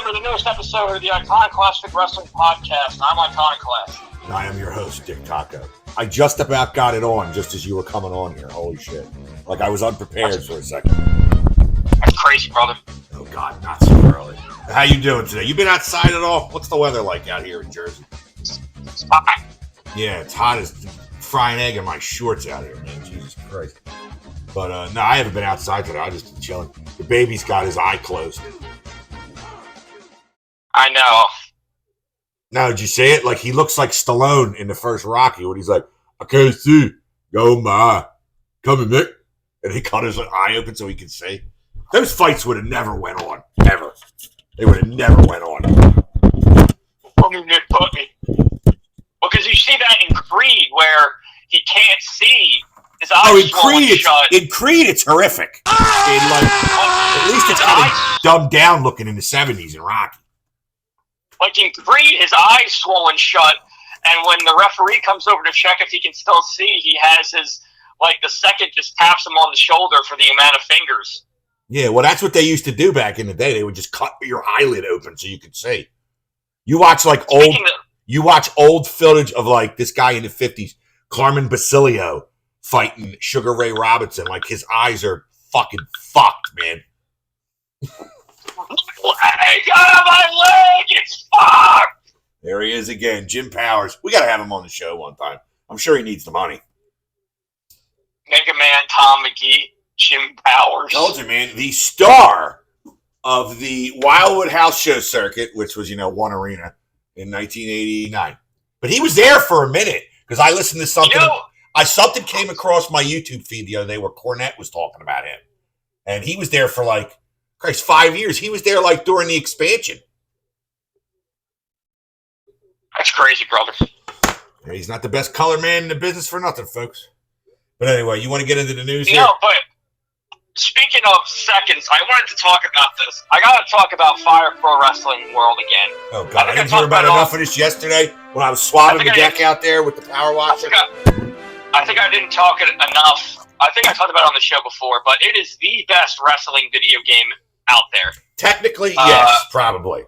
welcome to the newest episode of the Iconoclastic Wrestling Podcast. I'm Iconoclast. And I am your host, Dick Taco. I just about got it on just as you were coming on here. Holy shit. Like I was unprepared for a second. That's crazy, brother. Oh, God, not so early. How you doing today? You been outside at all? What's the weather like out here in Jersey? It's hot. Yeah, it's hot as frying egg in my shorts out here, man. Jesus Christ. But, no, I haven't been outside today. I just been chilling. The baby's got his eye closed. I know. No, did you see it? Like, he looks like Stallone in the first Rocky when he's like, I can't see. Go, ma. Coming, Mick. And he cut his eye open so he could see. Those fights would have never went on. Ever. They would have never went on. Put me, Nick, put me. Well, because you see that in Creed where he can't see. His eyes shut. In Creed, it's horrific. At least it's kind of dumbed down looking in the 70s in Rocky. Like in Creed, his eyes swollen shut, and when the referee comes over to check if he can still see, he has his, like, the second just taps him on the shoulder for the amount of fingers. Yeah, well, that's what they used to do back in the day. They would just cut your eyelid open so you could see. You watch, like, old footage of, like, this guy in the 50s, Carmen Basilio, fighting Sugar Ray Robinson. Like, his eyes are fucking fucked, man. My leg! It's fucked! There he is again, Jim Powers. We got to have him on the show one time. I'm sure he needs the money. Mega Man, Tom McGee, Jim Powers. Told you, man. The star of the Wildwood House Show circuit, which was, one arena in 1989. But he was there for a minute because I listened to something. Something came across my YouTube feed the other day where Cornette was talking about him. And he was there for 5 years. He was there during the expansion. That's crazy, brother. Yeah, he's not the best color man in the business for nothing, folks. But anyway, you want to get into the news here? No, but speaking of seconds, I wanted to talk about this. I got to talk about Fire Pro Wrestling World again. Oh, God. I didn't hear about enough of this yesterday when I was swabbing the deck out there with the power washer. I think I didn't talk it enough. I think I talked about it on the show before, but it is the best wrestling video game out there. Technically, yes, probably.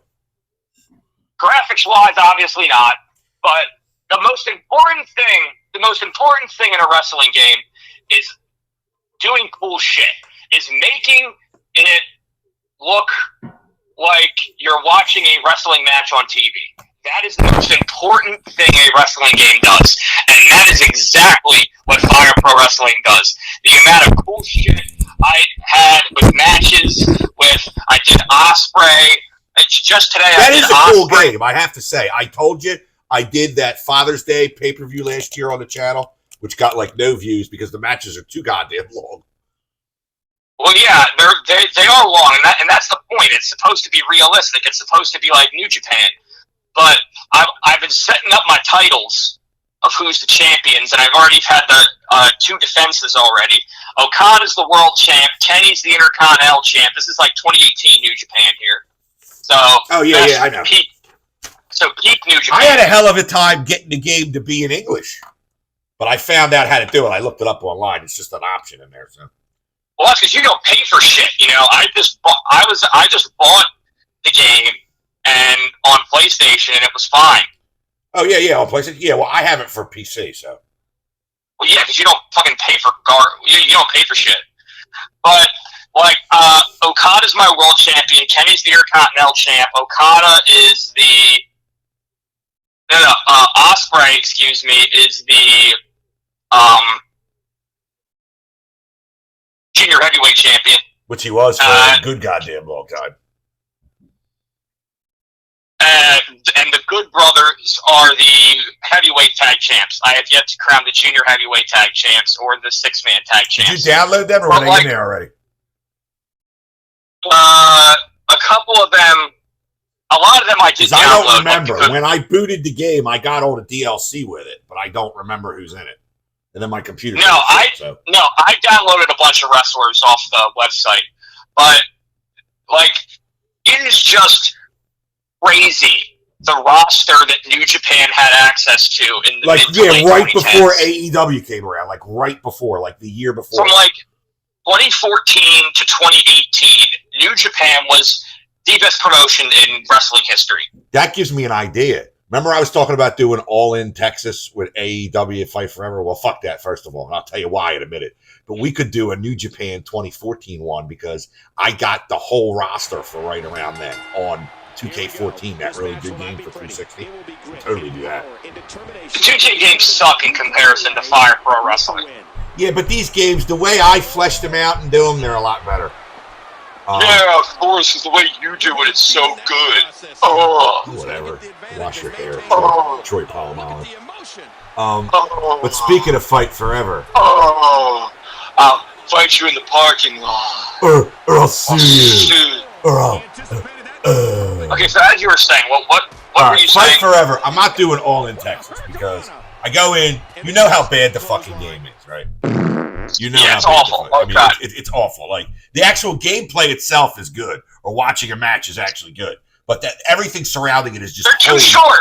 Graphics-wise, obviously not. But the most important thing in a wrestling game is doing cool shit. Is making it look like you're watching a wrestling match on TV. That is the most important thing a wrestling game does. And that is exactly what Fire Pro Wrestling does. The amount of cool shit I had with matches, I did Osprey. It's just today that is a cool game, I have to say. I told you I did that Father's Day pay-per-view last year on the channel, which got no views because the matches are too goddamn long. Well, yeah, they are long, and that's the point. It's supposed to be realistic. It's supposed to be like New Japan. But I've been setting up my titles of who's the champions, and I've already had the 2 defenses already. Okada's the world champ. Kenny's the Intercontinental champ. This is 2018 New Japan here. So I know. Peak New Japan. I had a hell of a time getting the game to be in English, but I found out how to do it. I looked it up online. It's just an option in there. So. Well, that's because you don't pay for shit. I just bought the game and on PlayStation, and it was fine. Oh yeah, on PlayStation. Yeah, well, I have it for PC, so. Well, yeah, because you don't fucking pay for you don't pay for shit. But Okada's my world champion. Kenny's the Intercontinental champ. Okada is the Osprey, excuse me, is the junior heavyweight champion. Which he was for a good goddamn long time. And the Good Brothers are the heavyweight tag champs. I have yet to crown the junior heavyweight tag champs or the 6-man tag champs. Did you download them or were they in there already? A couple of them, a lot of them I did download. I don't remember. When I booted the game, I got all the DLC with it, but I don't remember who's in it. And then my computer. I downloaded a bunch of wrestlers off the website, but it is just crazy the roster that New Japan had access to in the right before AEW came around, right before, the year before. From 2014 to 2018, New Japan was deepest promotion in wrestling history. That gives me an idea. Remember I was talking about doing All In Texas with AEW Fight Forever? Well, fuck that, first of all. And I'll tell you why in a minute. But we could do a New Japan 2014 one because I got the whole roster for right around then on 2K14, that really good game for 360. Totally do that. The 2K games suck in comparison to Fire Pro Wrestling. Yeah, but these games, the way I fleshed them out and do them, they're a lot better. Yeah, of course, the way you do it, it's so good. Oh. Whatever. Wash your hair. Oh. Troy Polamalu. But speaking of Fight Forever. Oh. I'll fight you in the parking lot. Or I'll sue you. Or I'll... Okay, so as you were saying, what were you Fight saying? Forever. I'm not doing All In Texas because I go in, you know how bad the fucking game is, right? You know yeah, it's how bad awful. I mean, it's awful. Like, the actual gameplay itself is good, or watching a match is actually good. But that everything surrounding it is just... They're too short.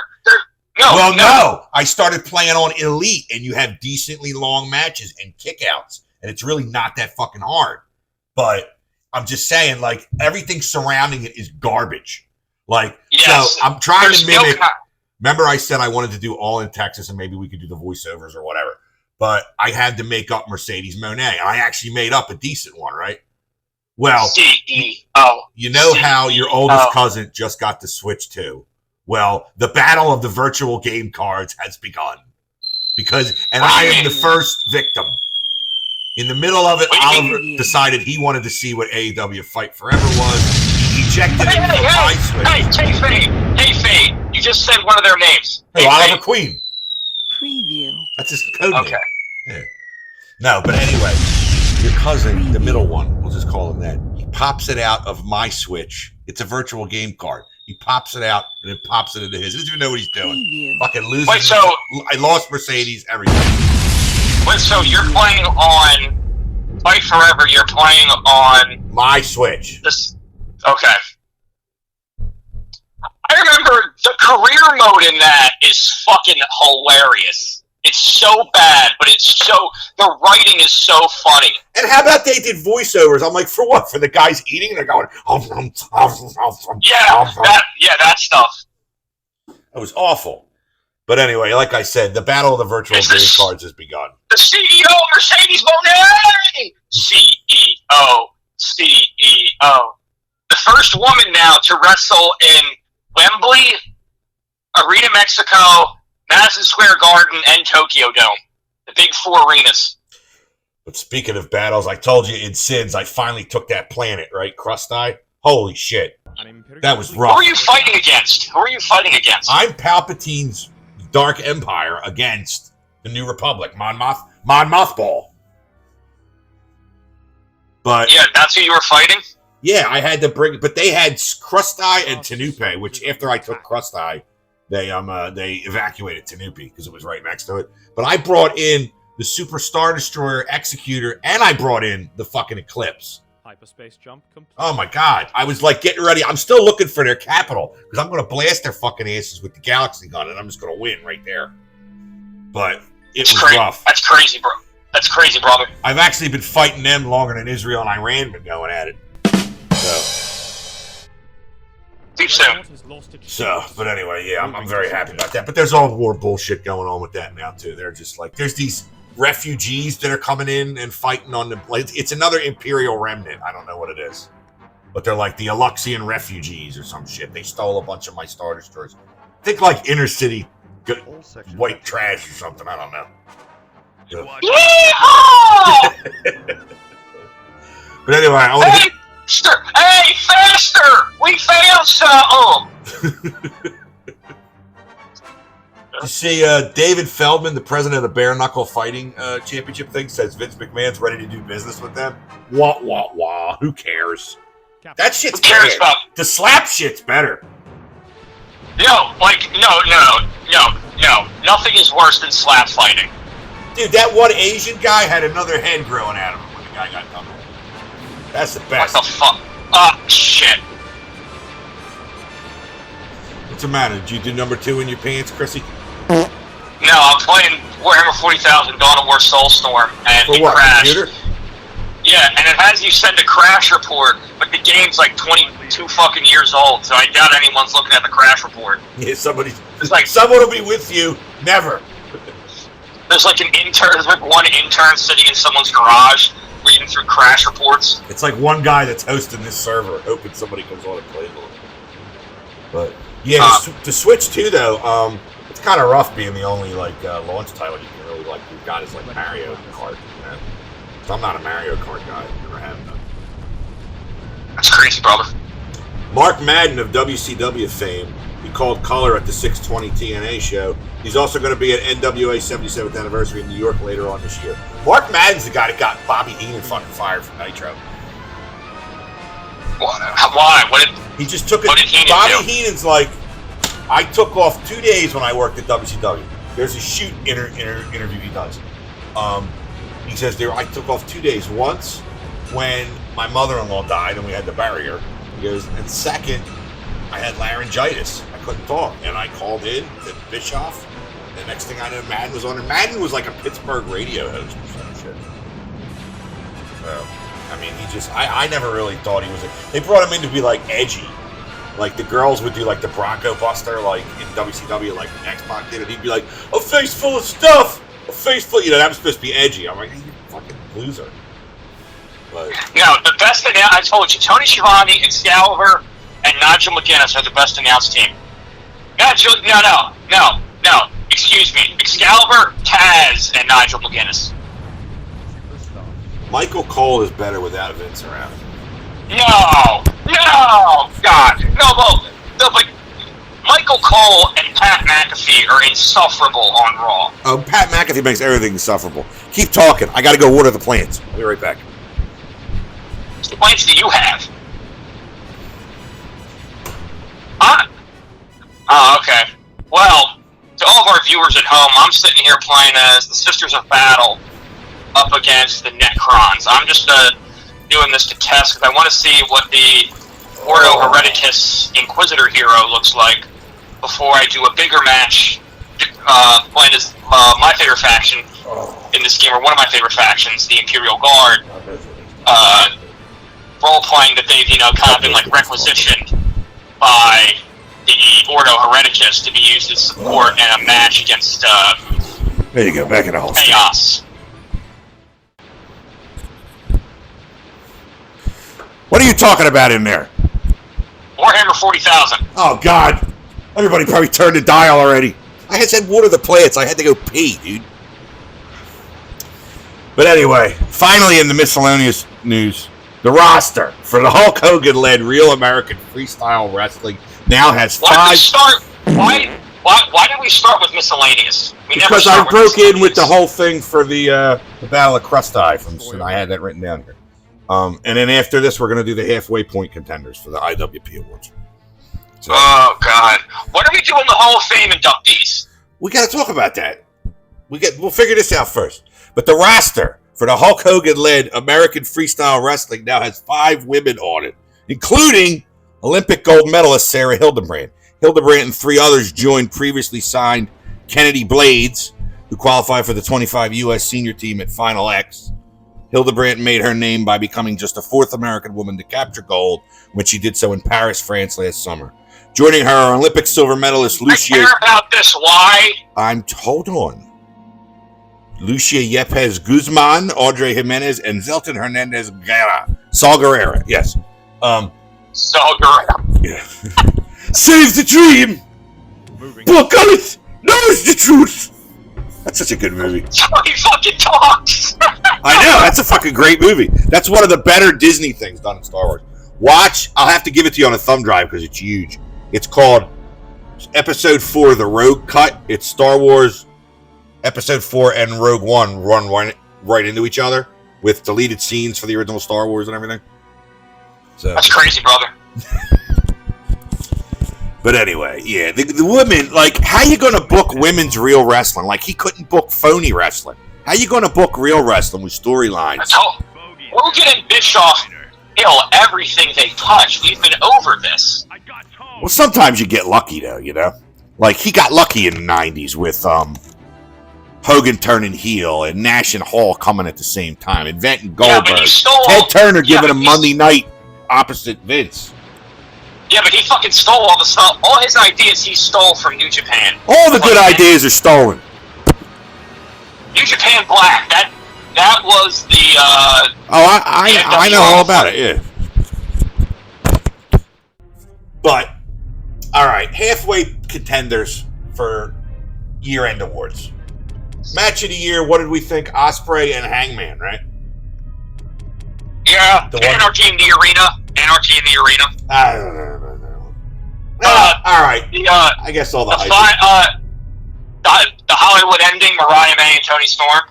No. I started playing on Elite, and you have decently long matches and kickouts, and it's really not that fucking hard. But I'm just saying, like, everything surrounding it is garbage. Like, yes, so I'm trying to mimic... No, remember I said I wanted to do All In Texas, and maybe we could do the voiceovers or whatever. But I had to make up Mercedes Moné. I actually made up a decent one, right? Well, CEO. You know how your oldest cousin just got the Switch 2? Well, the battle of the virtual game cards has begun. I am the first victim. In the middle of it, Oliver decided he wanted to see what AEW Fight Forever was. He ejected it from my Switch. Hey, Fade. You just said one of their names. Hey, Oliver Queen. Preview. That's his code name. Okay. Yeah. No, but anyway, your cousin, the middle one, we'll just call him that. He pops it out of my Switch. It's a virtual game card. He pops it out and then pops it into his. He doesn't even know what he's doing. Preview. Fucking loses. Wait, so I lost Mercedes, everything. Wait, so you're playing on Fight Forever? You're playing on My Switch. this? Okay. I remember the career mode in that is fucking hilarious. It's so bad, but the writing is so funny. And how about they did voiceovers? I'm like, for what? For the guys eating? And they're going, that stuff. It was awful. But anyway, like I said, the battle of the virtual game cards has begun. The CEO, Mercedes Moné! CEO. The first woman now to wrestle in Wembley, Arena Mexico, Madison Square Garden, and Tokyo Dome. The big 4 arenas. But speaking of battles, I told you in Sins, I finally took that planet, right? Crustai? Holy shit. That was rough. Who are you fighting against? I'm Palpatine's Dark Empire against the New Republic, Mon Mothball. But yeah, that's who you were fighting? Yeah, I had to bring, but they had Crustai and Tenupe, which after I took Crustai, they evacuated Tenupe because it was right next to it. But I brought in the Super Star Destroyer Executor, and I brought in the fucking Eclipse. Hyperspace jump complete. Oh my god, I was like getting ready. I'm still looking for their capital because I'm going to blast their fucking asses with the Galaxy gun, and I'm just going to win right there. But it was rough. That's crazy, bro. That's crazy, brother. I've actually been fighting them longer than Israel and Iran been going at it. But anyway, yeah, I'm very happy about that. But there's all war bullshit going on with that now too. They're just like, there's these refugees that are coming in and fighting on the. It's another Imperial remnant. I don't know what it is, but they're like the Aluxian refugees or some shit. They stole a bunch of my Star Destroyers. Think like inner city white trash or something. I don't know. But anyway, I want to get. Hey, faster! We found something! You see, David Feldman, the president of the Bare Knuckle Fighting Championship thing, says Vince McMahon's ready to do business with them. Wah. Who cares? That shit's better. The slap shit's better. No. Nothing is worse than slap fighting. Dude, that one Asian guy had another head growing out of him when the guy got done. That's the best. What the fuck? Shit. What's the matter? Did you do number 2 in your pants, Chrissy? No, I'm playing Warhammer 40,000 Dawn of War Soulstorm, and For it what, crashed. computer? Yeah, and it has you send a crash report, but the game's like 22 fucking years old, so I doubt anyone's looking at the crash report. Yeah, someone will be with you. Never. There's like one intern sitting in someone's garage reading through crash reports. It's like one guy that's hosting this server, hoping somebody comes on and plays with him. But yeah, the Switch too, though. It's kind of rough being the only launch title you can really We've got is Mario Kart. You know? So I'm not a Mario Kart guy. Never have been. That's crazy, brother. Mark Madden of WCW fame. He called color at the 620 TNA show. He's also going to be at NWA 77th anniversary in New York later on this year. Mark Madden's the guy that got Bobby Heenan fucking fired from Nitro. Why? He just took it. What did Heenan Bobby do? Heenan's I took off 2 days when I worked at WCW. There's a shoot interview he does. He says I took off 2 days. Once when my mother-in-law died and we had to bury her. He goes, and second, I had laryngitis. I couldn't talk. And I called in to Bischoff. The next thing I know, Madden was on. And Madden was like a Pittsburgh radio host or some shit. So, I mean, I never really thought he was they brought him in to be edgy. Like the girls would do the Bronco Buster in WCW like X-Pac did, and he'd be like, a face full of stuff! A face full, that was supposed to be edgy. I'm like, you fucking loser. But no, the best I told you, Tony Schiavone, Excalibur, and Nigel McGuinness are the best announced team. No. Excuse me. Excalibur, Taz, and Nigel McGuinness. Michael Cole is better without Vince around. No, God, no, but Michael Cole and Pat McAfee are insufferable on Raw. Oh, Pat McAfee makes everything insufferable. Keep talking. I got to go water the plants. I'll be right back. What plants do you have? Oh, okay. Well, to all of our viewers at home, I'm sitting here playing as the Sisters of Battle up against the Necrons. I'm just doing this to test because I want to see what the Ordo Hereticus Inquisitor hero looks like before I do a bigger match playing as my favorite faction in this game, or one of my favorite factions, the Imperial Guard. Role-playing that they've, kind of been requisitioned by the Ordo Hereticus to be used as support in a match against there you go, back in the hole. Chaos. What are you talking about in there? Warhammer 40,000. Oh, God. Everybody probably turned the dial already. I had said water the plants. I had to go pee, dude. But anyway, finally in the miscellaneous news, the roster for the Hulk Hogan-led Real American Freestyle Wrestling now has Why did we start with miscellaneous? Because I broke in with the whole thing for the Battle of Crustai. I had that written down here. And then after this, we're going to do the halfway point contenders for the IWP Awards. So, oh, God. What are we doing the Hall of Fame inductees? We got to talk about that. We'll figure this out first. But the roster for the Hulk Hogan-led American Freestyle Wrestling now has 5 women on it, including Olympic gold medalist Sarah Hildebrand. Hildebrand and 3 others joined previously signed Kennedy Blades, who qualified for the 25 U.S. senior team at Final X. Hildebrand made her name by becoming just the 4th American woman to capture gold when she did so in Paris, France last summer. Joining her are Olympic silver medalist Lucia... I care about this, why? Hold on. Lucia Yepes Guzman, Audrey Jimenez, and Zelton Hernandez Guerra. Saul Guerrera, yes. Saul Guerrera. Yeah. Save the dream! Book it! Knows the truth! That's such a good movie. That's how he fucking talks! I know, that's a fucking great movie. That's one of the better Disney things done in Star Wars. Watch, I'll have to give it to you on a thumb drive because it's huge. It's called Episode 4, The Rogue Cut. It's Star Wars Episode 4 and Rogue One run right into each other with deleted scenes for the original Star Wars and everything. So that's crazy, brother. But anyway, yeah, the women, how you going to book women's real wrestling? He couldn't book phony wrestling. How you going to book real wrestling with storylines? Hogan and Bischoff kill everything they touch. We've been over this. Well, sometimes you get lucky, though, He got lucky in the 90s with Hogan turning heel and Nash and Hall coming at the same time, inventing Goldberg, Ted Turner giving a Monday night opposite Vince. Yeah, but he fucking stole all the stuff. All his ideas he stole from New Japan. All the good ideas are stolen. New Japan Black. That was the. I know all about it. Yeah. But all right, halfway contenders for year-end awards. Match of the year. What did we think? Ospreay and Hangman, right? Yeah. Anarchy in the Arena. Anarchy in the Arena. I don't know. All right. I guess all the Hollywood ending, Mariah May and Tony Storm.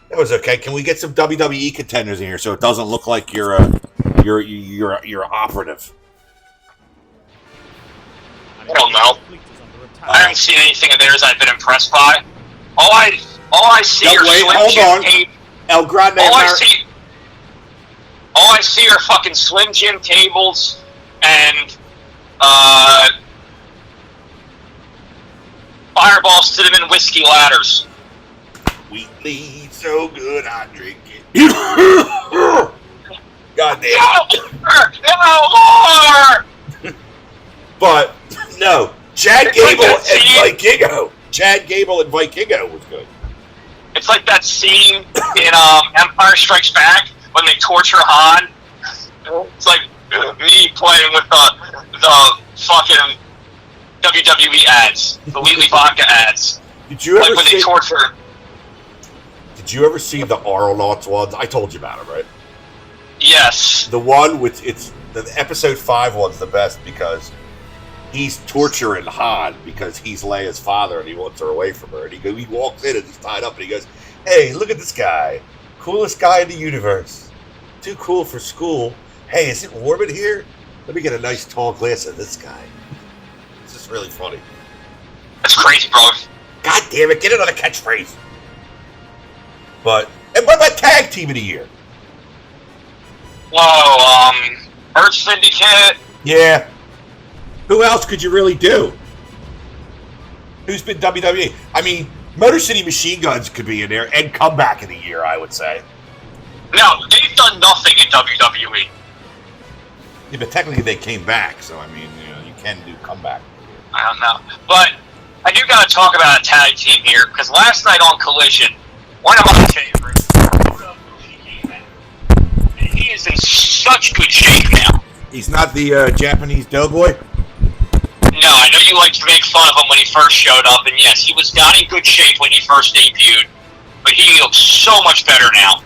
That was okay. Can we get some WWE contenders in here so it doesn't look like you're operative? I don't know. I haven't seen anything of theirs I've been impressed by. All I see are Slim Jim tables. El Grande. All I see are fucking Slim Jim tables and Fireball cinnamon whiskey ladders. Sweet lead, so good I drink it. God damn. No more! But no, Chad Gable and Vikingo. Chad Gable and Vikingo was good. It's like that scene in Empire Strikes Back when they torture Han. It's like me playing with the fucking WWE ads, the Wheatley Vodka ads. Did you ever they torture? Did you ever see the Aeronauts ones? I told you about it, right? Yes. The one with the episode 5 one's the best because he's torturing Han because he's Leia's father and he wants her away from her. And he walks in and he's tied up and he goes, "Hey, look at this guy, coolest guy in the universe. Too cool for school. Hey, is it warm in here? Let me get a nice tall glass of this guy." It's just really funny. That's crazy, bro. God damn it, get another catchphrase. And what about tag team of the year? Whoa, Earth Syndicate. Yeah. Who else could you really do? Who's been WWE? I mean, Motor City Machine Guns could be in there, and comeback of the year, I would say. No, they've done nothing in WWE. Yeah, but technically they came back, so I mean, you can do comeback. I don't know, but I do got to talk about a tag team here because last night on Collision, one of my favorites, came out, and he is in such good shape now. He's not the Japanese doughboy? No, I know you like to make fun of him when he first showed up, and yes, he was not in good shape when he first debuted, but he looks so much better now.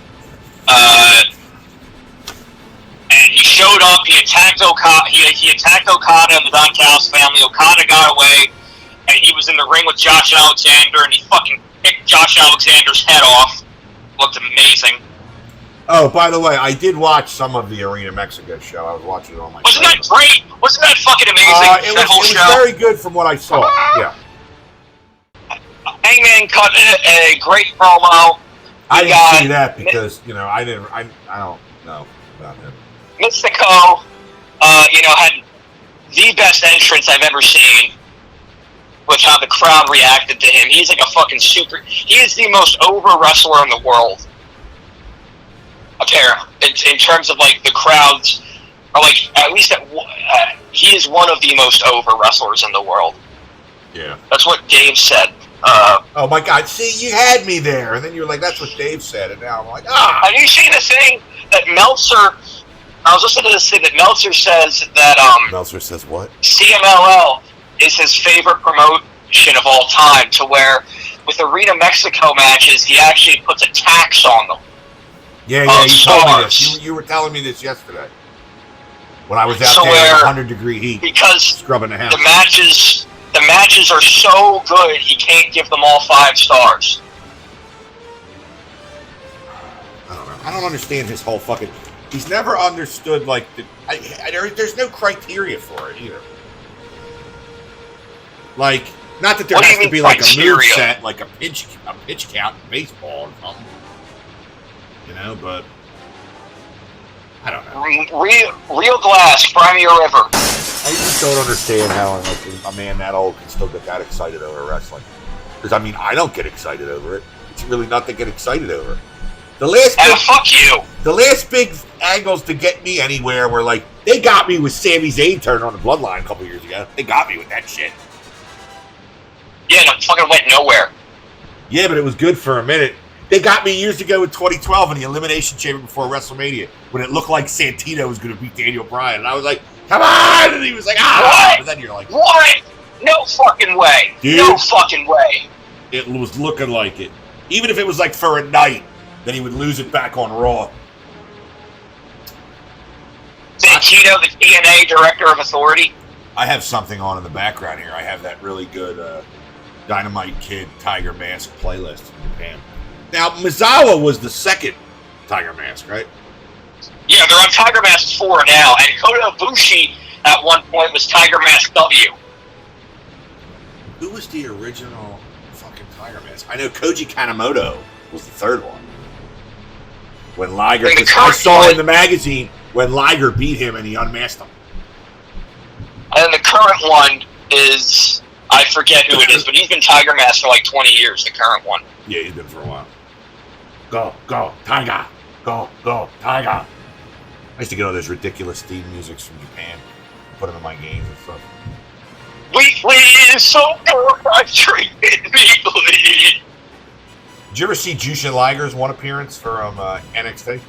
And he showed up, he attacked Okada, he attacked Okada and the Don Callis family. Okada got away, and he was in the ring with Josh Alexander, and he fucking picked Josh Alexander's head off. Looked amazing. Oh, by the way, I did watch some of the Arena Mexico show. I was watching it on my Wasn't that great? Wasn't that fucking amazing? It was very good from what I saw. Yeah. Hangman cut a great promo. I didn't see that because, I don't know about him. Mystico, had the best entrance I've ever seen with how the crowd reacted to him. He's like a fucking he is the most over wrestler in the world. In terms of like the crowds, or like at least he is one of the most over wrestlers in the world. Yeah. That's what Dave said. Oh my God! See, you had me there, and then you were like, "That's what Dave said," and now I'm like, "Ah!" Have you seen the thing that Meltzer? I was listening to this thing that Meltzer says that Meltzer says what? CMLL is his favorite promotion of all time. To where with Arena Mexico matches, he actually puts a tax on them. Yeah, you told me this. You were telling me this yesterday when I was out there in 100-degree heat, because scrubbing the house. The matches are so good, he can't give them all 5 stars. I don't know. I don't understand his whole fucking. He's never understood like there's no criteria for it either. Like, not that there has to be like a move set, like a pitch count in baseball or something. But I don't know. Real Glass, Crimea River. I just don't understand how a man that old can still get that excited over wrestling. Because, I mean, I don't get excited over it. It's really nothing to get excited over. The last fuck you. The last big angles to get me anywhere were like, they got me with Sami Zayn turning on the Bloodline a couple years ago. They got me with that shit. Yeah, and it fucking went nowhere. Yeah, but it was good for a minute. They got me years ago in 2012 in the Elimination Chamber before WrestleMania when it looked like Santino was going to beat Daniel Bryan. And I was like, come on! And he was like, ah! But then you're like, what? No fucking way. Dude, no fucking way. It was looking like it. Even if it was like for a night, then he would lose it back on Raw. Santino, the TNA Director of Authority. I have something on in the background here. I have that really good Dynamite Kid Tiger Mask playlist in Japan. Now, Misawa was the second Tiger Mask, right? Yeah, they're on Tiger Mask 4 now, and Kota Ibushi at one point was Tiger Mask W. Who was the original fucking Tiger Mask? I know Koji Kanemoto was the third one. When Liger, I saw in the magazine when Liger beat him and he unmasked him. And the current one is, I forget who it is, but he's been Tiger Mask for like 20 years, the current one. Yeah, he's been for a while. Go, Tiger. Go, Tiger. I used to get all those ridiculous theme musics from Japan, put them in my games and stuff. Weekly is so treated me, please. Did you ever see Jushin Liger's one appearance from NXT?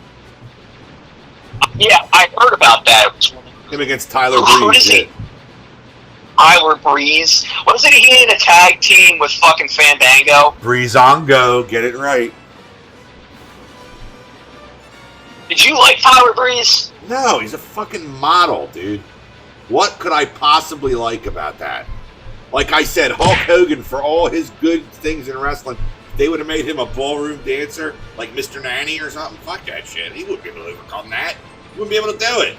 Yeah, I heard about that. Him against Tyler Breeze. Who is he? Tyler Breeze. Wasn't he in a tag team with fucking Fandango? Breezango, get it right. Did you like Tyler Breeze? No, he's a fucking model, dude. What could I possibly like about that? Like I said, Hulk Hogan, for all his good things in wrestling, they would have made him a ballroom dancer, like Mr. Nanny or something. Fuck that shit. He wouldn't be able to overcome that. He wouldn't be able to do it.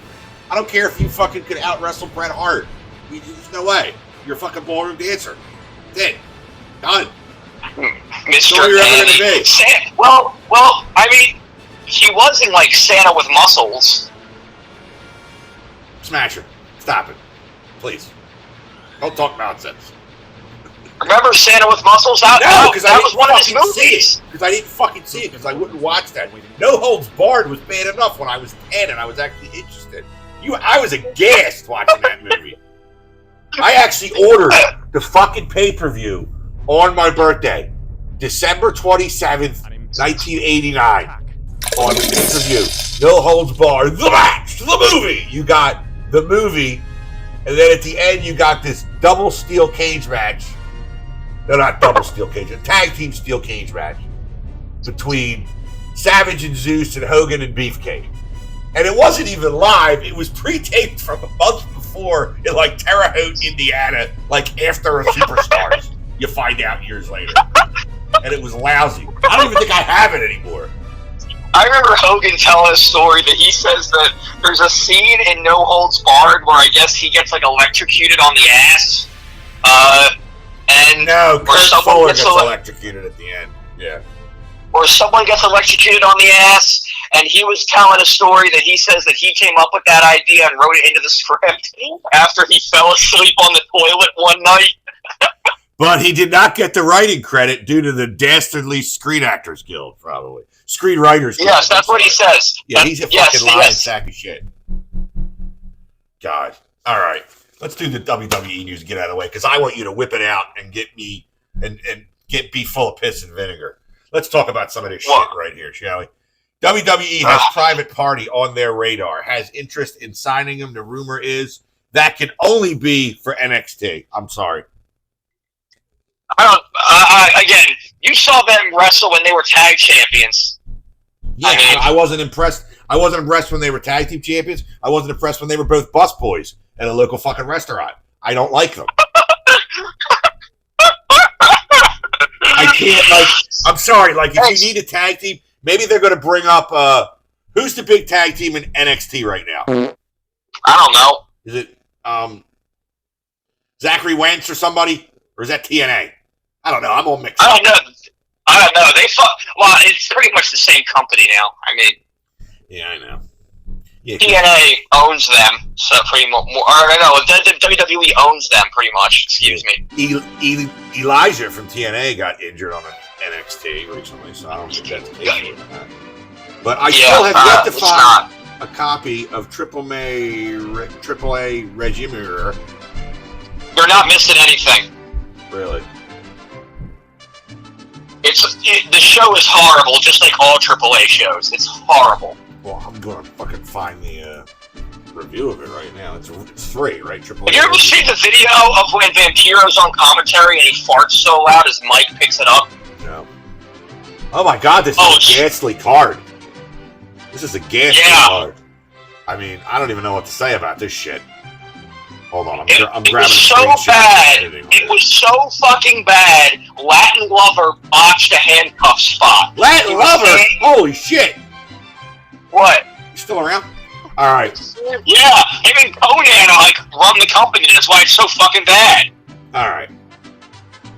I don't care if you fucking could out-wrestle Bret Hart. There's no way. You're a fucking ballroom dancer. Dead. Done. Mr. Nanny. Well, I mean, he was in, like, Santa with Muscles. Smasher. Stop it. Please. Don't talk nonsense. Remember Santa with Muscles? No, because that was one of his movies. Because I didn't fucking see it, because I wouldn't watch that. No Holds Barred was bad enough when I was 10 and I was actually interested. I was aghast watching that movie. I actually ordered the fucking pay-per-view on my birthday, December 27th, 1989, on the pay-per-view. No Holds Barred, the match, the movie. You got the movie, and then at the end you got this double steel cage match. No, not double steel cage, a tag team steel cage match between Savage and Zeus and Hogan and Beefcake. And it wasn't even live, it was pre-taped from a month before in like Terre Haute, Indiana, like after a Superstars. You find out years later. And it was lousy. I don't even think I have it anymore. I remember Hogan telling a story that he says that there's a scene in No Holds Barred where I guess he gets like electrocuted on the ass. And no, Chris Fuller gets electrocuted at the end. Yeah. Or someone gets electrocuted on the ass, and he was telling a story that he says that he came up with that idea and wrote it into the script after he fell asleep on the toilet one night. But he did not get the writing credit due to the dastardly Screen Actors Guild, probably. Screenwriters Guild. Yes, that's what he says. Yeah, he's a fucking lying sack of shit. God. All right. Let's do the WWE news and get out of the way, because I want you to whip it out and get me and be full of piss and vinegar. Let's talk about some of this shit right here, shall we? WWE has Private Party on their radar, has interest in signing him. The rumor is that can only be for NXT. I'm sorry. Again, you saw them wrestle when they were tag champions. Yeah, I wasn't impressed. I wasn't impressed when they were tag team champions. I wasn't impressed when they were both busboys at a local fucking restaurant. I don't like them. I can't, I'm sorry, if you need a tag team, maybe they're going to bring up, who's the big tag team in NXT right now? I don't know. Is it, Zachary Wentz or somebody? Or is that TNA? I don't know. I'm all mixed up. I don't know. It's pretty much the same company now. I mean. Yeah, I know. Yeah, TNA owns them, so pretty much. WWE owns them pretty much. Excuse me. Elijah from TNA got injured on an NXT recently, so I don't think that's the case. But I still have yet to find a copy of AAA Regimur. You're not missing anything. Really? The show is horrible, just like all AAA shows. It's horrible. Well, I'm going to fucking find the review of it right now. It's free, right? AAA. Have you ever seen the video of when Vampiro's on commentary and he farts so loud his mic picks it up? No. Oh my god, this is a ghastly card. This is a ghastly card. I mean, I don't even know what to say about this shit. Hold on, I'm grabbing a screenshot. It was so fucking bad. Latin Lover botched a handcuff spot. Latin Lover? Holy shit. What? You still around? All right. Yeah, him and Conan run the company. That's why it's so fucking bad. All right.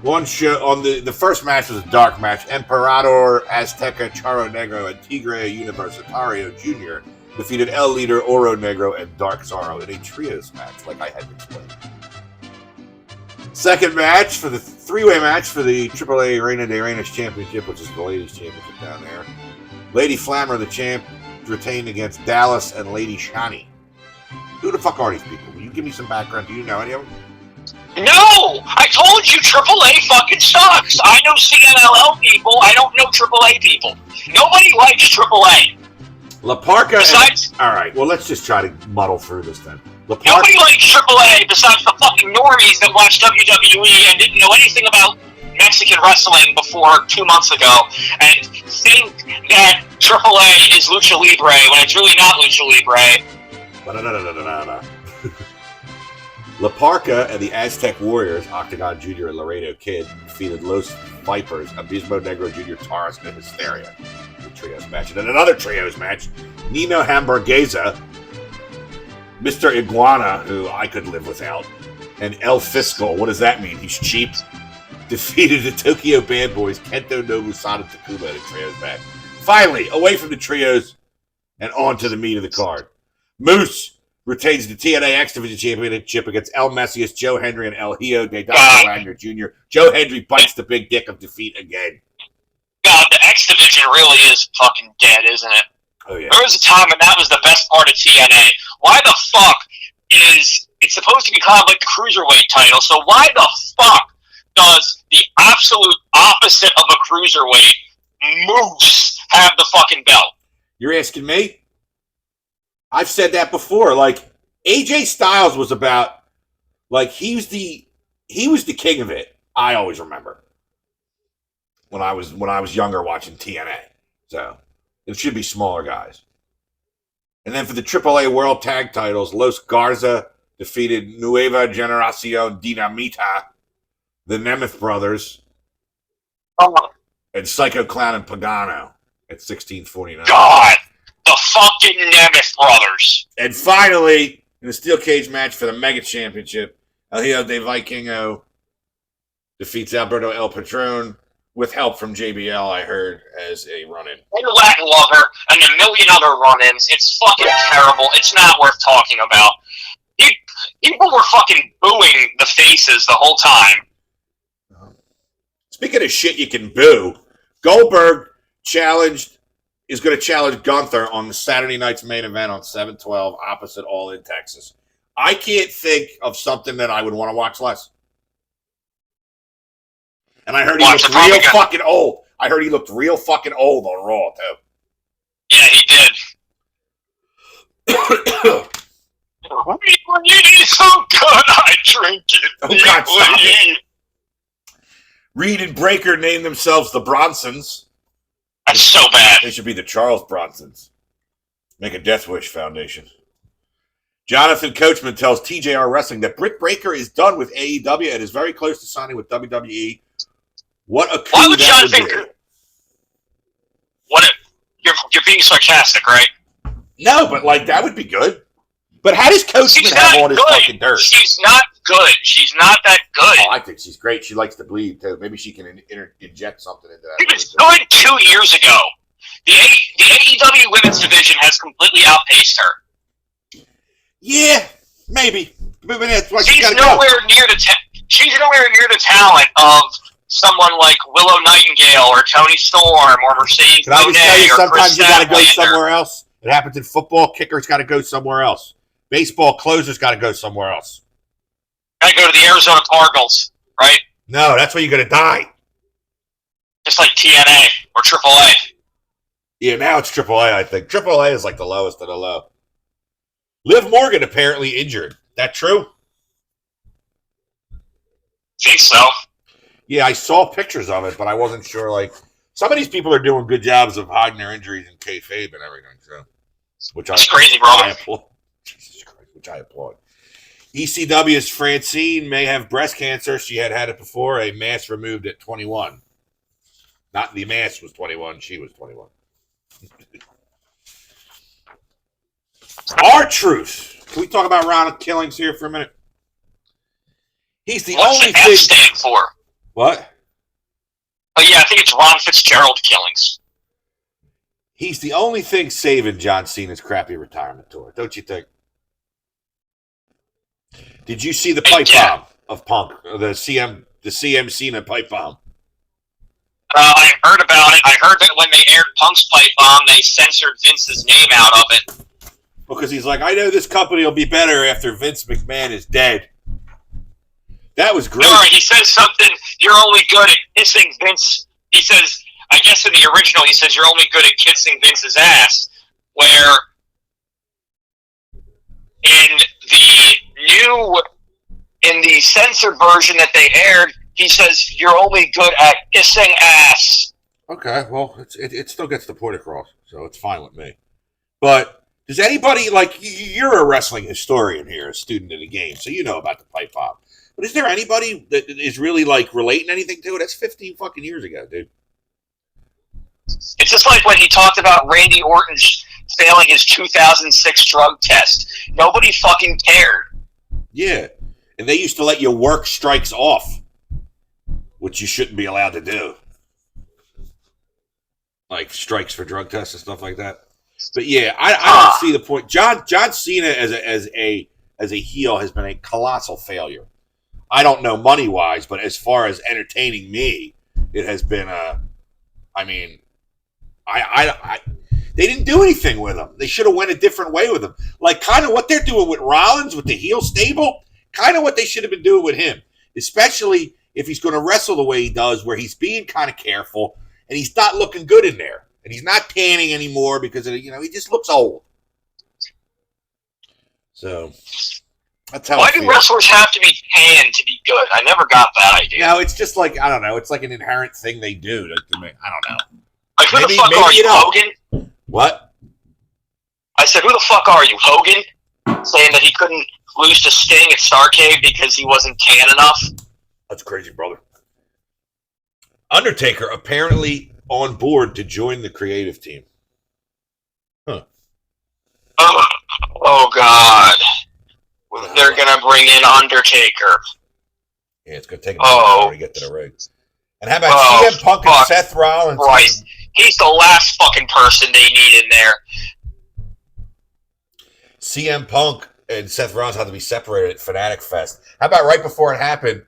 One show on the first match was a dark match. Emperador Azteca Charo Negro and Tigre Universitario Jr. defeated El Leader Oro Negro and Dark Sorrow in a trios match, like I had explained. Second match for the three-way match for the AAA Reina de Reinas Championship, which is the ladies' championship down there. Lady Flammer, the champ, retained against Dallas and Lady Shani. Who the fuck are these people? Will you give me some background? Do you know any of them? No! I told you AAA fucking sucks! I know CNLL people, I don't know AAA people. Nobody likes AAA. La Parca. Besides, alright, well, let's just try to muddle through this then. Nobody likes AAA besides the fucking normies that watch WWE and didn't know anything about Mexican wrestling before 2 months ago and think that AAA is Lucha Libre when it's really not Lucha Libre. La Parca and the Aztec Warriors, Octagon Jr. and Laredo Kid, defeated Los Vipers, Abismo Negro Jr., Taurus, and Hysteria. The trios match. And then another trios match, Nino Hamburguesa, Mr. Iguana, who I could live without, and El Fiscal, what does that mean? He's cheap? Defeated the Tokyo Bad Boys, Kento Nobusada Takuma in a trios match. Finally, away from the trios and on to the meat of the card. Moose retains the TNA X Division Championship against El Messias, Joe Hendry, and El Hijo de Dr. Wagner Jr. Joe Hendry bites the big dick of defeat again. God, the X Division really is fucking dead, isn't it? Oh, yeah. There was a time when that was the best part of TNA. Why the fuck is it's supposed to be kind of like the Cruiserweight title, so why the fuck does the absolute opposite of a Cruiserweight, Moose, have the fucking belt? You're asking me? I've said that before. Like, AJ Styles was about, like, he was the king of it. I always remember when I was younger watching TNA. So it should be smaller guys. And then for the AAA World Tag Titles, Los Garza defeated Nueva Generacion Dinamita, the Nemeth Brothers, and Psycho Clown and Pagano at 1649. God! The fucking Nemeth Brothers. And finally, in a steel cage match for the Mega Championship, El Hijo de Vikingo defeats Alberto El Patron with help from JBL, I heard, as a run-in. And Latin Lover and a million other run-ins. It's fucking terrible. It's not worth talking about. People were fucking booing the faces the whole time. Speaking of shit you can boo, Goldberg is going to challenge Gunther on the Saturday night's main event on 7/12 opposite All In Texas. I can't think of something that I would want to watch less. And I heard he looked real fucking old. I heard he looked real fucking old on Raw, too. Yeah, he did. It's so good, I drink it. Oh, God, stop it. Reed and Breaker named themselves the Bronsons. That's so bad. They should be the Charles Bronsons. Make a Death Wish Foundation. Jonathan Coachman tells TJR Wrestling that Britt Baker is done with AEW and is very close to signing with WWE. What a coup. Why would Jonathan? You're being sarcastic, right? No, but like that would be good. But how does Coachman have all this fucking dirt? She's not good. She's not that good. Oh, I think she's great. She likes to bleed too. Maybe she can inject something into that. She was good 2 years ago. The AEW women's division has completely outpaced her. Yeah, maybe. But that's why she's nowhere near the talent of someone like Willow Nightingale or Toni Storm or Mercedes. Can I just tell you, sometimes you got to go somewhere else. It happens in football. Kickers got to go somewhere else. Baseball closers got to go somewhere else. Got to go to the Arizona Cardinals, right? No, that's where you're going to die. Just like TNA or AAA. Yeah, now it's AAA, I think. AAA is like the lowest of the low. Liv Morgan apparently injured. That true? Think so. Yeah, I saw pictures of it, but I wasn't sure. Like, some of these people are doing good jobs of hiding their injuries in kayfabe and everything. So, that's crazy, bro. I applaud. Jesus Christ, which I applaud. ECW's Francine may have breast cancer. She had it before. A mass removed at 21. Not the mass was 21. She was 21. R-Truth. Can we talk about Ronald Killings here for a minute? He's the only thing. What's the F stand for? What? Oh, yeah, I think it's Ron Fitzgerald Killings. He's the only thing saving John Cena's crappy retirement tour, don't you think? Did you see the pipe bomb of Punk? The CM Cena pipe bomb? I heard about it. I heard that when they aired Punk's pipe bomb, they censored Vince's name out of it. Because he's like, I know this company will be better after Vince McMahon is dead. That was great. No, he says something, you're only good at kissing Vince. He says, I guess in the original, he says you're only good at kissing Vince's ass. Where in the censored version that they aired, he says you're only good at kissing ass. Okay, well, it still gets the point across, so it's fine with me. But does anybody, like, you're a wrestling historian here, a student of the game, so you know about the pipe bomb. But is there anybody that is really, like, relating anything to it? That's 15 fucking years ago, dude. It's just like when he talked about Randy Orton failing his 2006 drug test. Nobody fucking cared. Yeah, and they used to let you work strikes off, which you shouldn't be allowed to do. Like strikes for drug tests and stuff like that. But yeah, I don't see the point. John Cena as a heel has been a colossal failure. I don't know money wise, but as far as entertaining me, it has been they didn't do anything with him. They should have went a different way with him. Like kind of what they're doing with Rollins with the heel stable, kind of what they should have been doing with him. Especially if he's going to wrestle the way he does, where he's being kind of careful and he's not looking good in there. And he's not tanning anymore because of, he just looks old. So that's how. Why do wrestlers have to be tanned to be good? I never got that idea. No, it's just like, I don't know. It's like an inherent thing they do. I don't know. Like, who the fuck are you, Hogan? What? I said, who the fuck are you, Hogan? Saying that he couldn't lose to Sting at Starrcade because he wasn't tan enough? That's crazy, brother. Undertaker apparently on board to join the creative team. Huh. Oh God. They're going to bring in Undertaker. Yeah, it's going to take a while to get to the ring. And how about CM Punk and Seth Rollins? Christ. He's the last fucking person they need in there. CM Punk and Seth Rollins had to be separated at Fanatic Fest. How about right before it happened,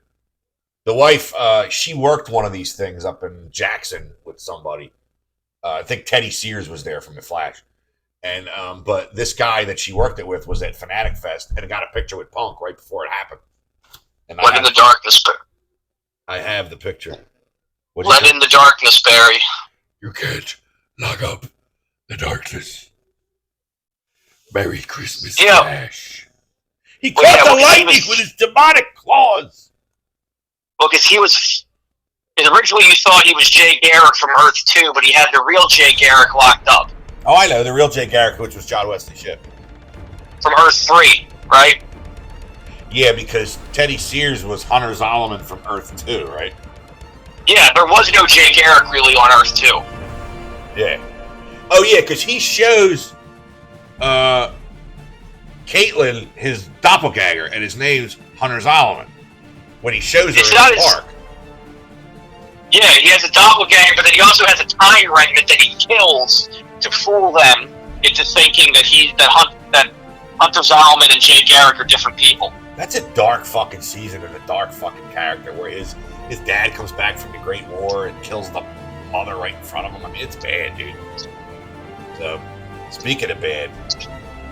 the wife, she worked one of these things up in Jackson with somebody. I think Teddy Sears was there from The Flash. And but this guy that she worked it with was at Fanatic Fest and got a picture with Punk right before it happened. And Let in the darkness. I have the picture. Let in the darkness, Barry. You can't lock up the darkness. Merry Christmas, Flash. He caught the lightning with his demonic claws. Well, because originally you thought he was Jay Garrick from Earth 2, but he had the real Jay Garrick locked up. Oh, I know, the real Jay Garrick, which was John Wesley Shipp. From Earth 3, right? Yeah, because Teddy Sears was Hunter Zolomon from Earth 2, right? Yeah, there was no Jay Garrick really on Earth 2. Yeah. Oh, yeah, because he shows Caitlyn his doppelganger, and his name's Hunter Zolomon. When he shows her in the park. Yeah, he has a doppelganger, but then he also has a tyrant that he kills to fool them into thinking that Hunter Zalman and Jay Garrick are different people. That's a dark fucking season and a dark fucking character where his dad comes back from the Great War and kills the mother right in front of him. I mean, it's bad, dude. So, speaking of bad,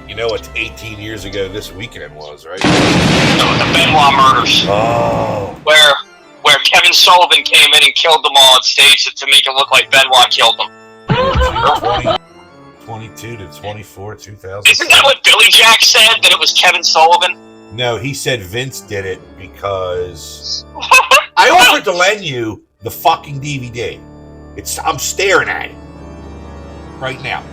you know what 18 years ago this weekend was, right? The Benoit murders. Oh. Where Kevin Sullivan came in and killed them all on stage to make it look like Benoit killed them. 22 to 24, 2000. Isn't that what Billy Jack said, that it was Kevin Sullivan? No, he said Vince did it because I offered to lend you the fucking DVD. I'm staring at it right now.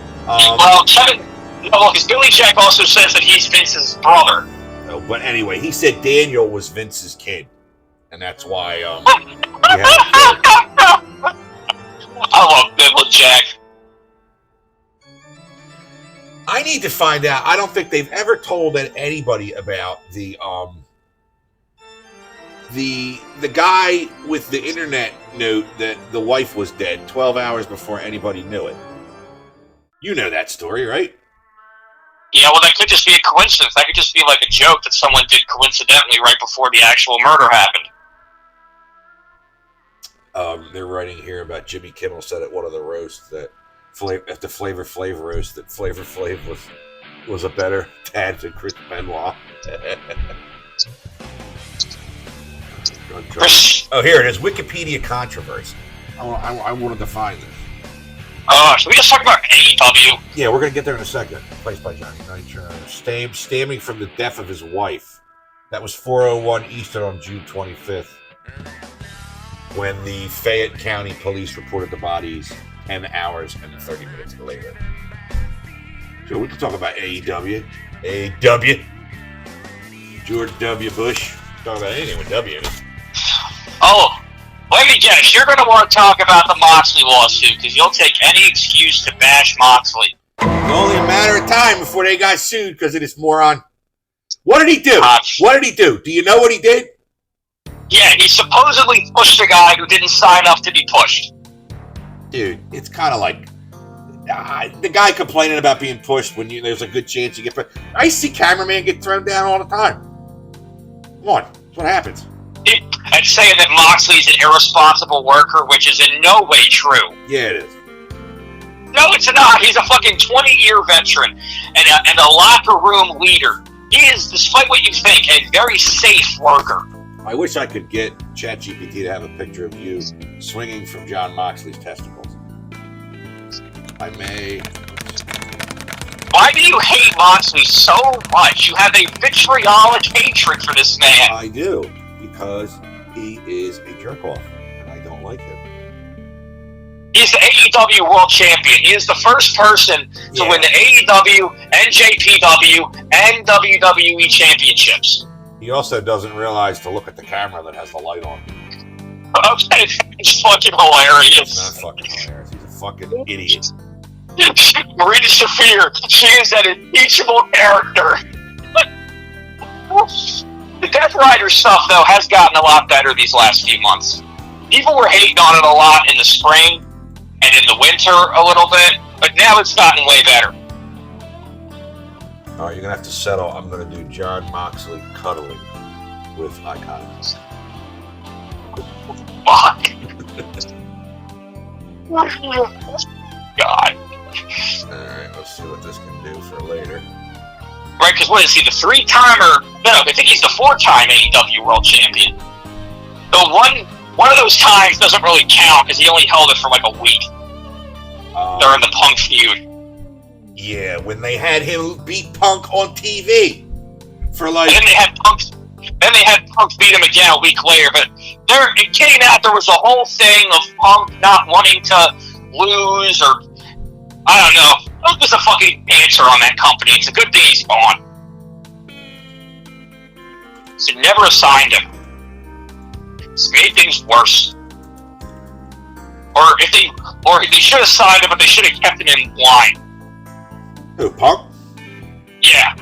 Because Billy Jack also says that he's Vince's brother. No, but anyway, he said Daniel was Vince's kid, and that's why. I love Billy Jack. I need to find out. I don't think they've ever told anybody about the guy with the internet note that the wife was dead 12 hours before anybody knew it. You know that story, right? Yeah, well, that could just be a coincidence. That could just be like a joke that someone did coincidentally right before the actual murder happened. They're writing here about Jimmy Kimmel said at one of the roasts that at the Flavor Flav roast that Flavor Flav was a better dad than Chris Benoit. Oh, here it is. Wikipedia controversy. I wanted to find this. Should we just talk about AEW? Yeah, we're going to get there in a second. Placed by Johnny Nitro. Stamming from the death of his wife. That was 4:01 Eastern on June 25th. When the Fayette County Police reported the bodies 10 hours and 30 minutes later. So we can talk about AEW. AEW. George W. Bush. Talk about anything with W in it. Oh, let me guess. You're going to want to talk about the Moxley lawsuit because you'll take any excuse to bash Moxley. It's only a matter of time before they got sued because of this moron. What did he do? What did he do? Do you know what he did? Yeah, he supposedly pushed a guy who didn't sign up to be pushed. Dude, it's kind of like the guy complaining about being pushed when there's a good chance you get pushed. I see cameraman get thrown down all the time. Come on, that's what happens. And saying that Moxley's an irresponsible worker, which is in no way true. Yeah, it is. No, it's not. He's a fucking 20-year veteran and a locker room leader. He is, despite what you think, a very safe worker. I wish I could get ChatGPT to have a picture of you swinging from John Moxley's testicles. I may. Why do you hate Moxley so much? You have a vitriolic hatred for this man. I do, because he is a jerk-off, and I don't like him. He's the AEW World Champion. He is the first person to win the AEW, NJPW, and WWE Championships. He also doesn't realize to look at the camera that has the light on. Okay, it's fucking hilarious. It's not fucking hilarious. He's a fucking idiot. Marina Shafir, she is an impeachable character. The Death Rider stuff, though, has gotten a lot better these last few months. People were hating on it a lot in the spring and in the winter a little bit, but now it's gotten way better. All right, you're going to have to settle. I'm going to do John Moxley cuddling with Iconoclast. Fuck. God. Alright, let's see what this can do for later. Right, because what is he, the three-timer? No, I think he's the four-time AEW World Champion. So one of those times doesn't really count because he only held it for like a week during the Punk feud. Yeah, when they had him beat Punk on TV for like. And then they had Punk beat him again a week later. But it came out there was a whole thing of Punk not wanting to lose, or I don't know. Punk was a fucking answer on that company. It's a good thing he's gone. Should never assigned him. It's made things worse. Or they should have signed him, but they should have kept him in line. Who, Punk? Yeah.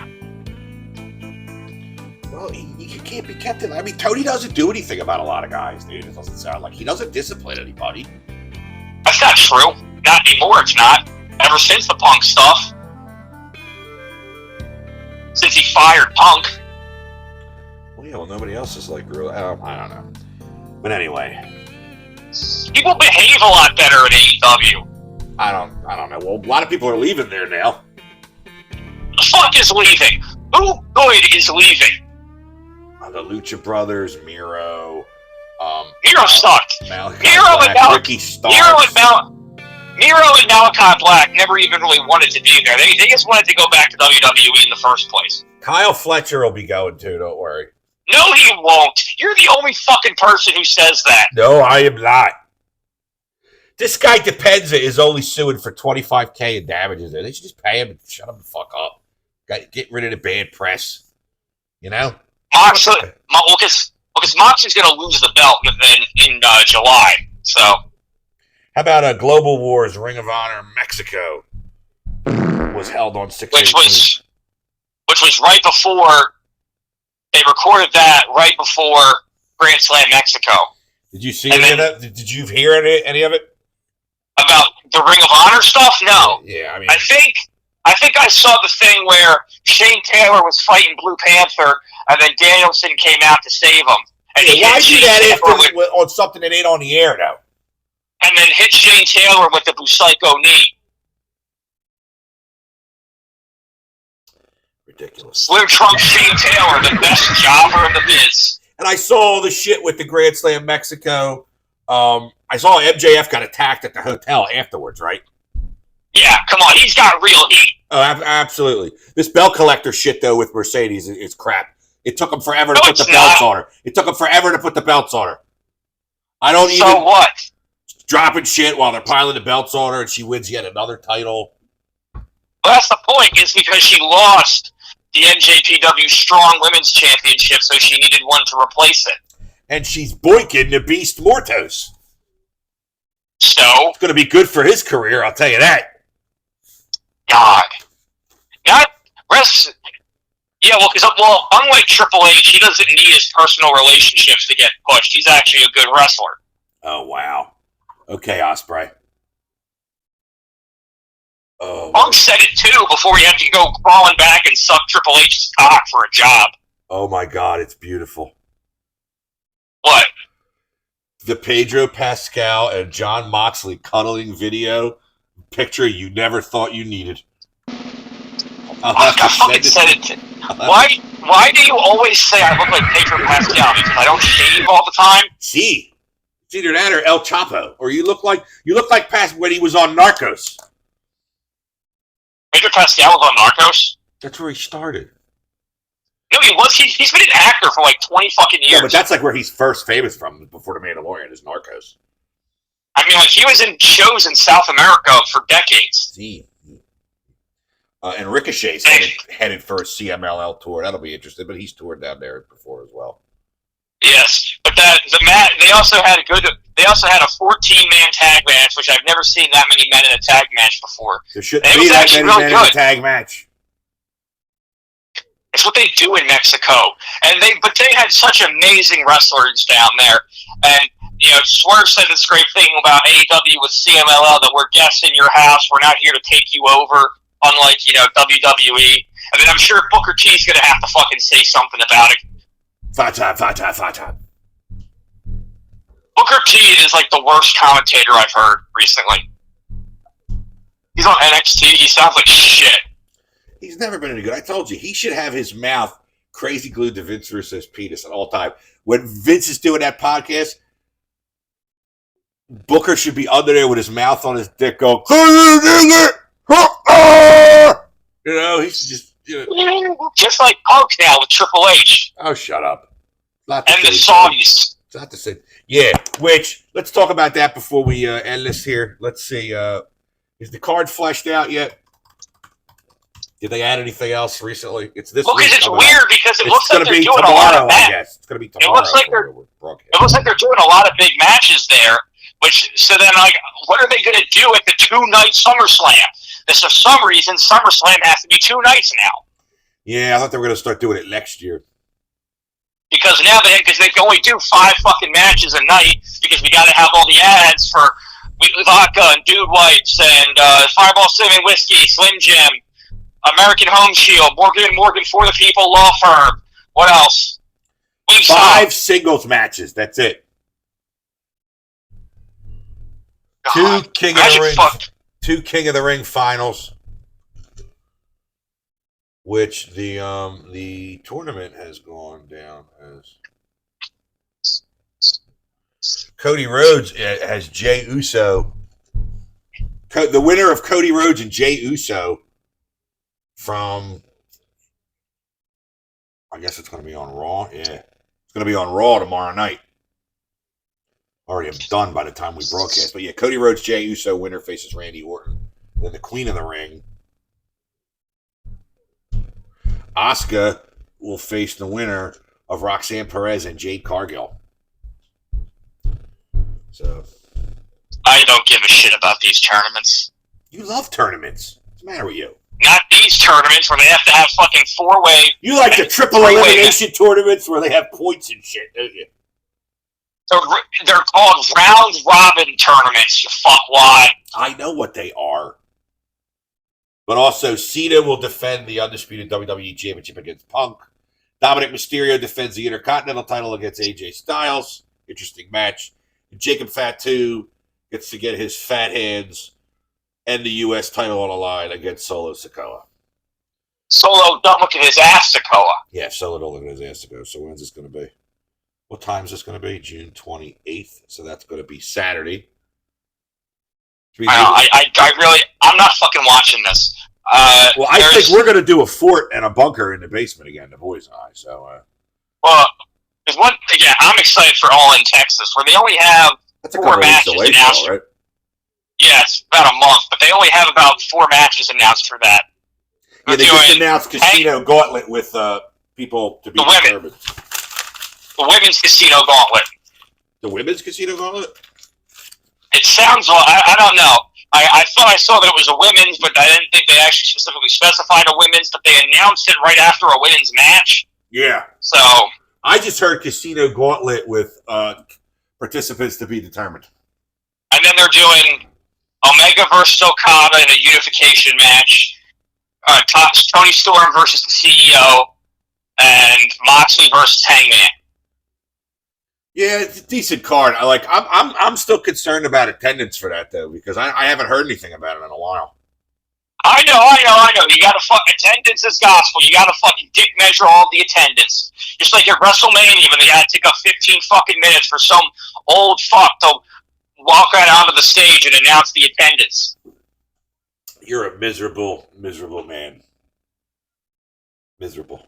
Well, he can't be kept in. I mean, Tony doesn't do anything about a lot of guys, dude. It doesn't sound like he doesn't discipline anybody. That's not true. Not anymore, it's not. Ever since the Punk stuff. since he fired Punk. Well, yeah, nobody else is like really. I don't know. But anyway, people behave a lot better at AEW. I don't know. Well, a lot of people are leaving there now. The fuck is leaving? Who good is leaving? The Lucha Brothers, Miro. Miro sucked. Miro and Malachi Black never even really wanted to be there. They just wanted to go back to WWE in the first place. Kyle Fletcher will be going too, don't worry. No, he won't. You're the only fucking person who says that. No, I am not. This guy Depenza is only suing for $25,000 in damages. They should just pay him and shut him the fuck up. Get rid of the bad press. You know? Moxley, because Moxley's going to lose the belt in July. So, how about Global Wars Ring of Honor Mexico was held on 6/18. Which was right before they recorded that right before Grand Slam Mexico. Did you see any of that? Did you hear any of it? About the Ring of Honor stuff? No. Yeah, I mean, I think I saw the thing where Shane Taylor was fighting Blue Panther, and then Danielson came out to save him. And why do that after on something that ain't on the air though? And then hit Shane Taylor with the Busaiku knee. Ridiculous. Slim Trunk Shane Taylor, the best jobber in the biz. And I saw all the shit with the Grand Slam Mexico. I saw MJF got attacked at the hotel afterwards, right? Yeah, come on, he's got real heat. Oh, absolutely. This belt collector shit though with Mercedes is crap. It took them forever to put the belts on her. It took them forever to put the belts on her. So what? Dropping shit while they're piling the belts on her, and she wins yet another title. Well, that's the point, is because she lost the NJPW Strong Women's Championship, so she needed one to replace it. And she's boinking the Beast Mortos. So? It's going to be good for his career, I'll tell you that. God. Yeah, well, unlike Triple H, he doesn't need his personal relationships to get pushed. He's actually a good wrestler. Oh, wow. Okay, Ospreay. Oh, Punk said it, too, before he had to go crawling back and suck Triple H's cock for a job. Oh, my God, it's beautiful. What? The Pedro Pascal and John Moxley cuddling video picture you never thought you needed. I fucking said it. Why do you always say I look like Pedro Pascal? Because I don't shave all the time? See, it's either that or El Chapo, or you look like when he was on Narcos. Pedro Pascal was on Narcos? That's where he started. No, he was. He's been an actor for like 20 fucking years. Yeah, but that's like where he's first famous from before The Mandalorian is Narcos. I mean, like, he was in shows in South America for decades. See. And Ricochet's headed for a CMLL tour. That'll be interesting, but he's toured down there before as well. Yes, but they also had a 14-man tag match, which I've never seen that many men in a tag match before. There shouldn't be that many men in a tag match. It's what they do in Mexico, but they had such amazing wrestlers down there. And Swerve said this great thing about AEW with CMLL, that we're guests in your house. We're not here to take you over, unlike WWE. And then I'm sure Booker T's going to have to fucking say something about it. Fight time. Booker T is like the worst commentator I've heard recently. He's on NXT. He sounds like shit. He's never been any good. I told you, he should have his mouth crazy glued to Vince Russo's penis at all time. When Vince is doing that podcast, Booker should be under there with his mouth on his dick going, he should just, just like Punk now with Triple H. Oh, shut up. And the Saudis. It's not the same. Yeah, which, let's talk about that before we end this here. Let's see. Is the card fleshed out yet? Did they add anything else recently? It's this week. Because it's weird because it looks like they're doing tomorrow, a lot of I guess. It's going to be tomorrow. It looks like they're doing a lot of big matches there. So then, what are they going to do at the 2-night SummerSlam? For some reason, SummerSlam has to be 2 nights now. Yeah, I thought they were going to start doing it next year. Because now they can only do 5 fucking matches a night because we got to have all the ads for vodka and Dude Whites and Fireball Cinnamon Whiskey, Slim Jim, American Home Shield, Morgan & Morgan for the People Law Firm. What else? 5 singles matches. That's it. God, 2 King of the Ring finals, which the tournament has gone down as Cody Rhodes has Jey Uso. The winner of Cody Rhodes and Jey Uso from, I guess it's going to be on Raw. Yeah, it's going to be on Raw tomorrow night. Already am done by the time we broadcast. But yeah, Cody Rhodes, Jey Uso, winner faces Randy Orton. Then the Queen of the Ring, Asuka, will face the winner of Roxanne Perez and Jade Cargill. So I don't give a shit about these tournaments. You love tournaments. What's the matter with you? Not these tournaments where they have to have fucking 4-way. You like the triple elimination tournaments where they have points and shit, don't you? They're called round robin tournaments, you fuckwad. I know what they are. But also, Cena will defend the undisputed WWE Championship against Punk. Dominic Mysterio defends the Intercontinental title against AJ Styles. Interesting match. And Jacob Fatu gets to get his fat hands and the U.S. title on the line against Solo Sikoa. Solo don't look at his ass, Sikoa. Yeah, Solo don't look at his ass, Sikoa. So when's this going to be? What time is this going to be? June 28th. So that's going to be Saturday. I'm not fucking watching this. Well, I think we're going to do a fort and a bunker in the basement again, the boys and I. So, well, there's one. Yeah, I'm excited for All in Texas, where they only have 4 matches announced. Right? Yeah, it's about a month, but they only have about 4 matches announced for that. Yeah, they just announced Casino Gauntlet with people to be determined. The women's Casino Gauntlet. The women's Casino Gauntlet? It sounds like, I don't know. I thought I saw that it was a women's, but I didn't think they actually specifically specified a women's, but they announced it right after a women's match. Yeah. So. I just heard Casino Gauntlet with participants to be determined. And then they're doing Omega versus Okada in a unification match. Tony Storm versus the CEO. And Moxley versus Hangman. Yeah, it's a decent card. I'm still concerned about attendance for that though, because I haven't heard anything about it in a while. I know. You gotta attendance is gospel. You gotta fucking dick measure all the attendance. Just like at WrestleMania when they had to take up 15 fucking minutes for some old fuck to walk right onto the stage and announce the attendance. You're a miserable man. Miserable.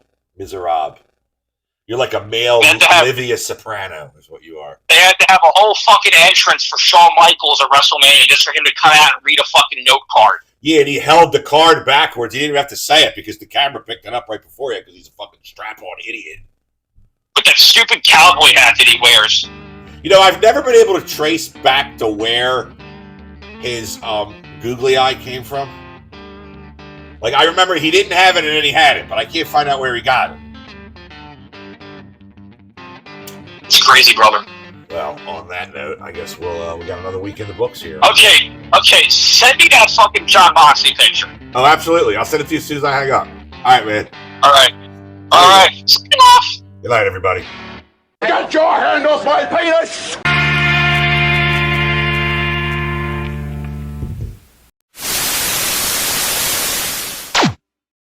You're like a male Olivia Soprano, is what you are. They had to have a whole fucking entrance for Shawn Michaels at WrestleMania just for him to come out and read a fucking note card. Yeah, and he held the card backwards. He didn't even have to say it because the camera picked it up right before you because he's a fucking strap-on idiot. With that stupid cowboy hat that he wears. You know, I've never been able to trace back to where his googly eye came from. Like, I remember he didn't have it and then he had it, but I can't find out where he got it. It's crazy, brother. Well, on that note, I guess we got another week in the books here. Okay. Send me that fucking John Moxley picture. Oh, absolutely. I'll send it to you as soon as I hang up. All right, man. All right. Sign off. Good night, everybody. Get your hand off my penis!